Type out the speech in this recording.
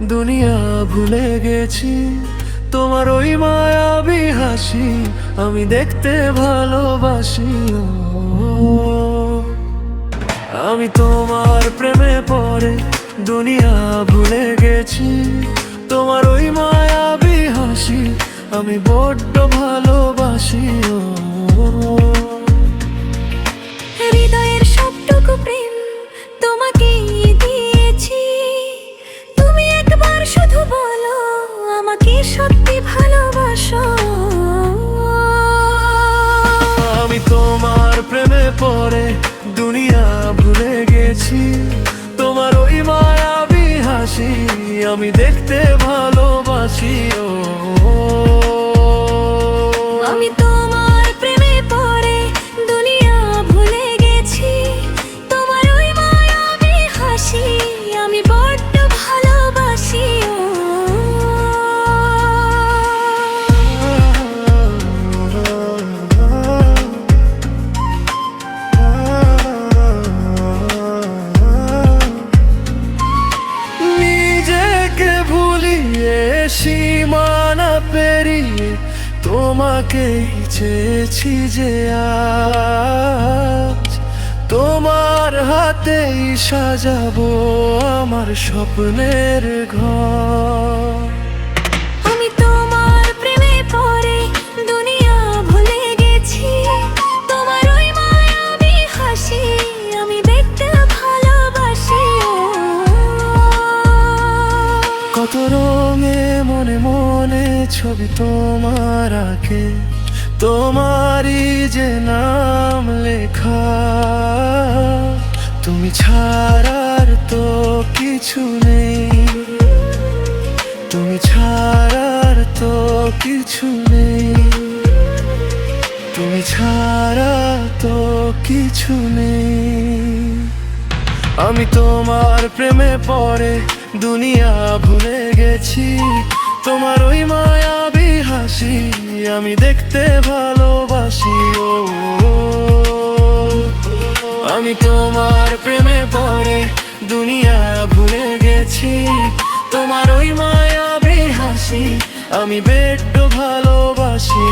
দুনিয়া ভুলে গেছি। তোমার ওই মায়াবী হাসি আমি দেখতে ভালোবাসি। আমি তোমার প্রেমে পড়ে দুনিয়া ভুলে গেছি। তোমার ওই মায়াবী হাসি আমি বড্ড ভালোবাসি। হৃদয়ের সবটুকু প্রেম তোমাকেই দিয়েছি। তুমি একবার শুধু বলো আমাকে সত্যি ভালোবাসো। আমি তোমার প্রেমে পড়ে দুনিয়া ভুলে গেছি। তোমার ওই মায়াবী হাসি আমি দেখতে ভালোবাসি। আমি তোমার প্রেমে পড়ে দুনিয়া ভুলে গেছি। তোমার ওই মায়াবী হাসি আমি বড্ড ভালোবাসি। নিজেকে ভুলিয়ে সীমানা পেরিয়ে তোমাকেই চেয়েছি যে আজ তোমার হাতেই সাজাবো আমার স্বপ্নের ঘর। আমি তোমার প্রেমে পড়ে দুনিয়া ভুলে গেছি। তোমার ওই মায়াবী হাসি আমি দেখতে ভালোবাসি। কত রঙে মনে মনে ছবি তোমার আঁকে, তোমারই যে নাম লেখা। তুমি ছাড়ার তো কিছু নেই, তুমি ছাড়ার তো কিছু নেই, তুমি ছাড়া তো কিছু নেই। আমি তোমার প্রেমে পড়ে দুনিয়া ভুলে গেছি। তোমার ওই মায়াবী হাসি আমি দেখতে ভালোবাসি। আমি তোমার প্রেমে পড়ে দুনিয়া ভুলে গেছি। তোমার ওই মায়াবী হাসি আমি বড্ড ভালোবাসি।